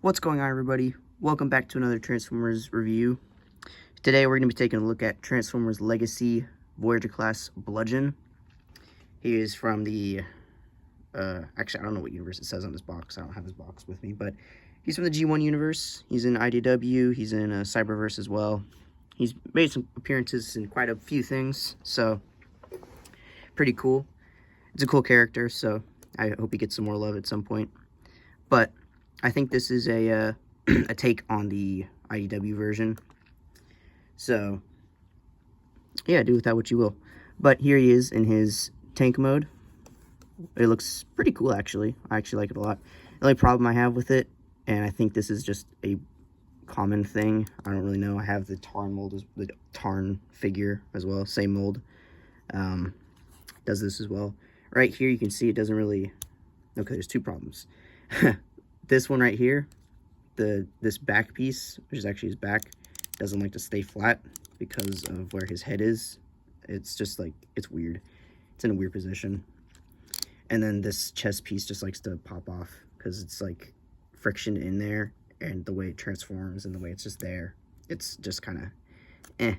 What's going on, everybody? Welcome back to another Transformers review. Today we're going to be taking a look at Transformers Legacy Voyager class Bludgeon. He is from the actually I don't know what universe it says on this box. I don't have his box with me, but he's from the G1 universe. He's in IDW. He's in Cyberverse as well. He's made some appearances in quite a few things, so pretty cool. It's a cool character, so I hope he gets some more love at some point. But I think this is a a take on the IDW version. So, yeah, do with that what you will. But here he is in his tank mode. It looks pretty cool, actually. I actually like it a lot. The only problem I have with it, and I think this is just a common thing, I don't really know. I have the Tarn mold, the Tarn figure as well, same mold. Does this as well. Right here, you can see it doesn't really... Okay, there's two problems. This one right here, this back piece, which is actually his back, doesn't like to stay flat because of where his head is. It's just like, it's weird. It's in a weird position. And then this chest piece just likes to pop off because it's like friction in there, and the way it transforms and the way it's just there, it's just kind of eh.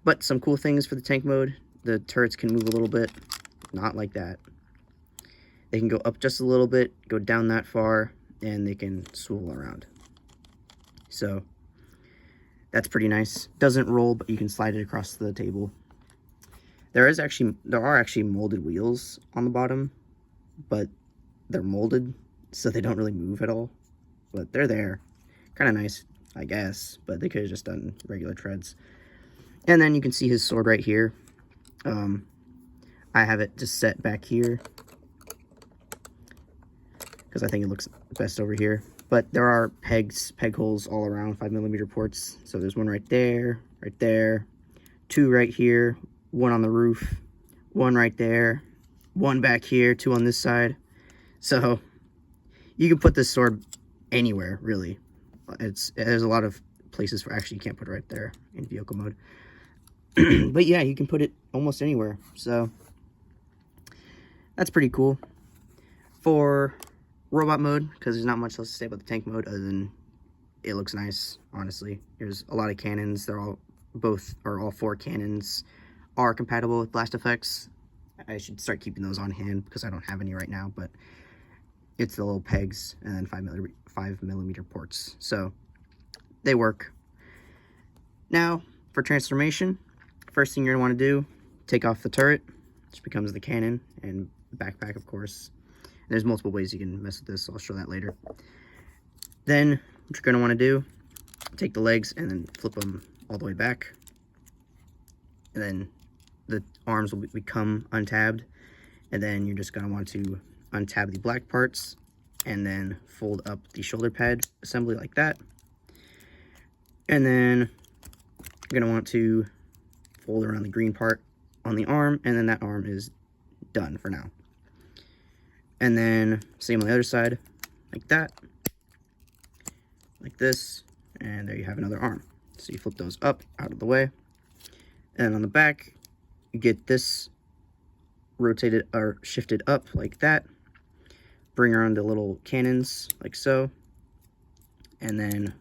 But some cool things for the tank mode. The turrets can move a little bit, not like that. They can go up just a little bit, go down that far, and they can swivel around. So that's pretty nice. Doesn't roll, but you can slide it across the table. There are actually molded wheels on the bottom, but they're molded, so they don't really move at all. But they're there. Kind of nice, I guess, but they could have just done regular treads. And then you can see his sword right here. I have it just set back here because I think it looks best over here. But there are peg holes all around, 5mm ports. So there's one right there, two right here, one on the roof, one right there, one back here, two on this side. So you can put this sword anywhere, really. There's a lot of places where actually you can't put it right there in vehicle mode. But yeah, you can put it almost anywhere. So that's pretty cool. For robot mode, because there's not much else to say about the tank mode other than it looks nice, honestly. There's a lot of cannons. All four cannons are compatible with blast effects. I should start keeping those on hand because I don't have any right now, but it's the little pegs and then 5mm ports, so they work. Now for transformation, first thing you're going to want to do, take off the turret, which becomes the cannon and backpack, of course. There's multiple ways you can mess with this, so I'll show that later. Then what you're going to want to do, take the legs and then flip them all the way back. And then the arms will become untabbed. And then you're just going to want to untab the black parts and then fold up the shoulder pad assembly like that. And then you're going to want to fold around the green part on the arm, and then that arm is done for now. And then same on the other side, like that, like this, and there you have another arm. So you flip those up out of the way, and on the back you get this rotated or shifted up like that, bring around the little cannons like so, and then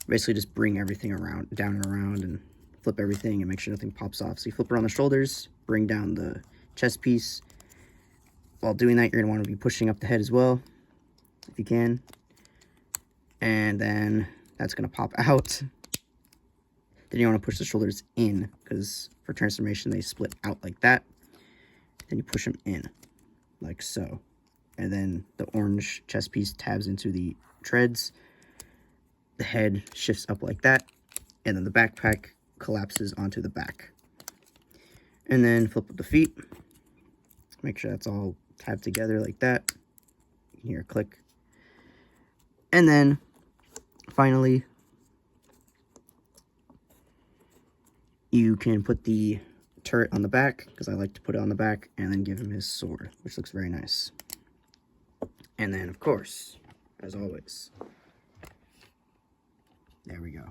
basically just bring everything around, down and around, and flip everything and make sure nothing pops off. So you flip around the shoulders, bring down the chest piece. While doing that, you're going to want to be pushing up the head as well, if you can. And then that's going to pop out. Then you want to push the shoulders in, because for transformation, they split out like that. Then you push them in, like so. And then the orange chest piece tabs into the treads. The head shifts up like that. And then the backpack collapses onto the back. And then flip up the feet. Make sure that's all tabbed together like that. You can hear a click. And then finally, you can put the turret on the back, because I like to put it on the back, and then give him his sword, which looks very nice. And then, of course, as always, there we go.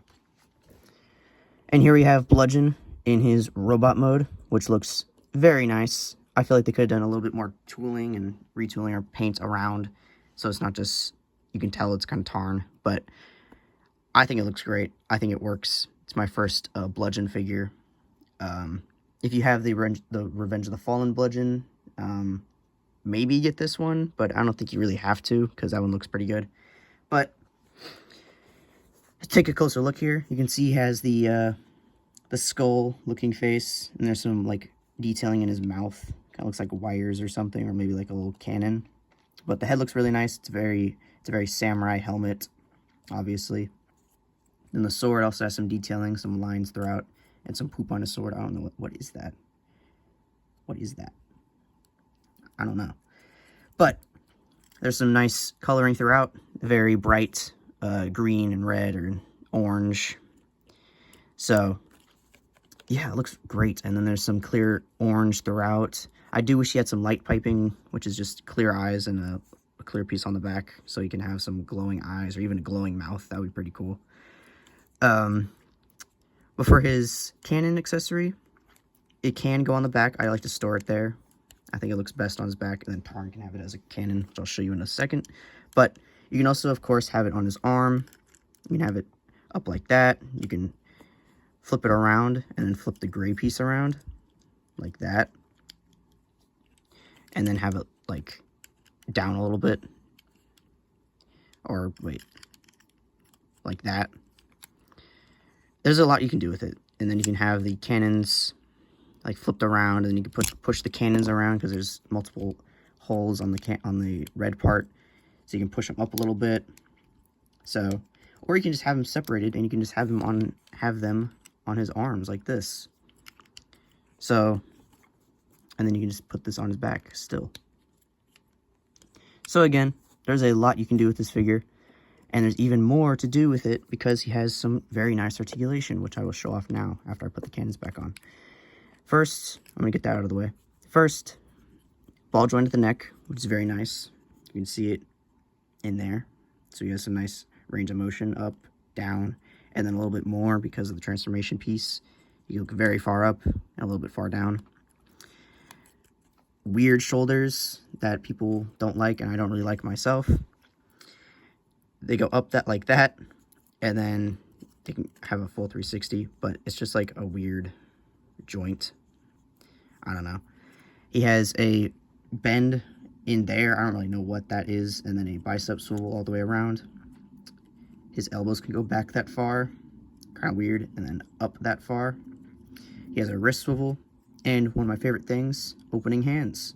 And here we have Bludgeon in his robot mode, which looks very nice. I feel like they could have done a little bit more tooling and retooling or paint around, so it's not just You can tell it's kind of tarn, but I think it looks great. I think it works. It's my first Bludgeon figure. If you have the Revenge of the Fallen Bludgeon, maybe get this one, but I don't think you really have to, because that one looks pretty good. But let's take a closer look here. You can see he has the skull-looking face, and there's some like detailing in his mouth. Kind of looks like wires or something, or maybe like a little cannon. But the head looks really nice. It's a very samurai helmet, obviously. Then the sword also has some detailing, some lines throughout, and some poop on his sword. I don't know what is that. What is that? I don't know. But there's some nice coloring throughout. Very bright green and red or orange. So yeah, it looks great. And then there's some clear orange throughout. I do wish he had some light piping, which is just clear eyes and a clear piece on the back, so you can have some glowing eyes or even a glowing mouth. That would be pretty cool. But for his cannon accessory, it can go on the back. I like to store it there. I think it looks best on his back, and then Tarn can have it as a cannon, which I'll show you in a second. But you can also, of course, have it on his arm. You can have it up like that. You can flip it around, and then flip the gray piece around, like that. And then have it, like, down a little bit. Or, wait, like that. There's a lot you can do with it. And then you can have the cannons like flipped around, and then you can push the cannons around, because there's multiple holes on the red part, so you can push them up a little bit. So, or you can just have them separated, and you can just have them on his arms like this. So, and then you can just put this on his back still. So again, there's a lot you can do with this figure, and there's even more to do with it because he has some very nice articulation, which I will show off now after I put the cannons back on. First, I'm going to get that out of the way. First, ball joint at the neck, which is very nice. You can see it in there. So he has some nice range of motion, up, down, and then a little bit more because of the transformation piece. You look very far up and a little bit far down. Weird shoulders that people don't like, and I don't really like myself. They go up like that, and then they can have a full 360, but it's just like a weird joint. I don't know. He has a bend in there. I don't really know what that is. And then a bicep swivel all the way around. His elbows can go back that far. Kind of weird. And then up that far. He has a wrist swivel. And one of my favorite things, opening hands.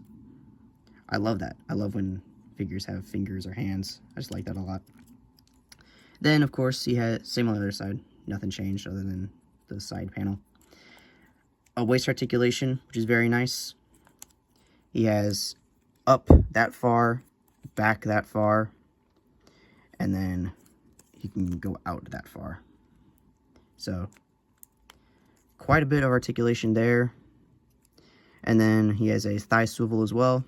I love that. I love when figures have fingers or hands. I just like that a lot. Then, of course, he had, same on the other side. Nothing changed other than the side panel. A waist articulation, which is very nice. He has up that far, back that far, and then he can go out that far. So, quite a bit of articulation there. And then he has a thigh swivel as well.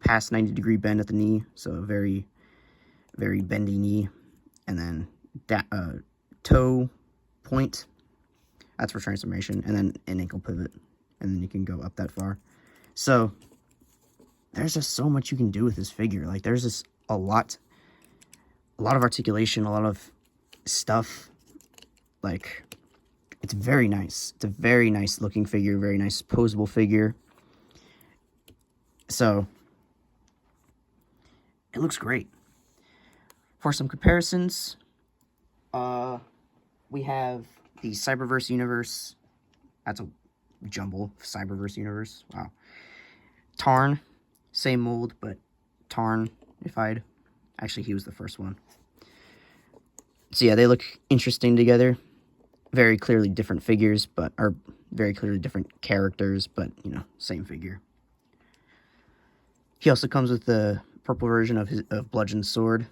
Past 90-degree bend at the knee, so a very, very bendy knee. And then toe point. That's for transformation, and then an ankle pivot, and then you can go up that far. So, there's just so much you can do with this figure. Like, there's just a lot of articulation, a lot of stuff. Like, it's very nice. It's a very nice looking figure, very nice posable figure. So, it looks great. For some comparisons, we have the Cyberverse universe. That's a jumble. Cyberverse universe. Wow. Tarn. Same mold, but Tarn-ified. Actually, he was the first one. So yeah, they look interesting together. Very clearly different figures, but are very clearly different characters, but, you know, same figure. He also comes with the purple version of Bludgeon's sword.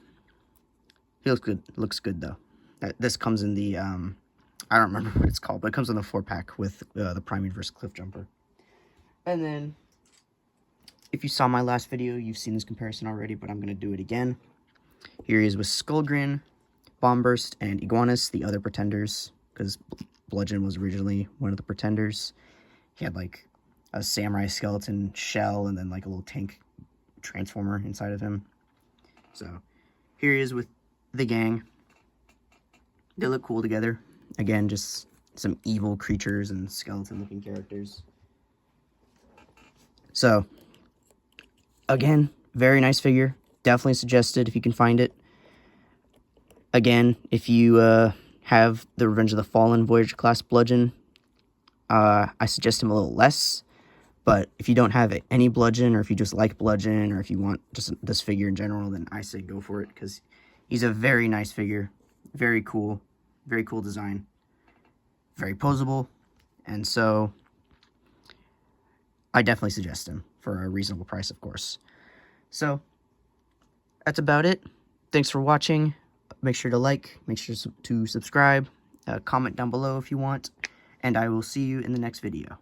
He looks good. Looks good, though. This comes in the, I don't remember what it's called, but it comes in the 4-pack with the Primate vs. Cliff Jumper. And then, if you saw my last video, you've seen this comparison already, but I'm going to do it again. Here he is with Skullgrin, Bombburst, and Iguanus, the other pretenders, because Bludgeon was originally one of the pretenders. He had, like, a samurai skeleton shell and then, like, a little tank transformer inside of him. So, here he is with the gang. They look cool together. Again, just some evil creatures and skeleton-looking characters. So, again, very nice figure. Definitely suggested if you can find it. Again, if you have the Revenge of the Fallen Voyager class Bludgeon, I suggest him a little less. But if you don't have any Bludgeon, or if you just like Bludgeon, or if you want just this figure in general, then I say go for it, because he's a very nice figure. Very cool design. Very posable. And so, I definitely suggest him for a reasonable price, of course. So, that's about it. Thanks for watching. Make sure to like, make sure to subscribe, comment down below if you want, and I will see you in the next video.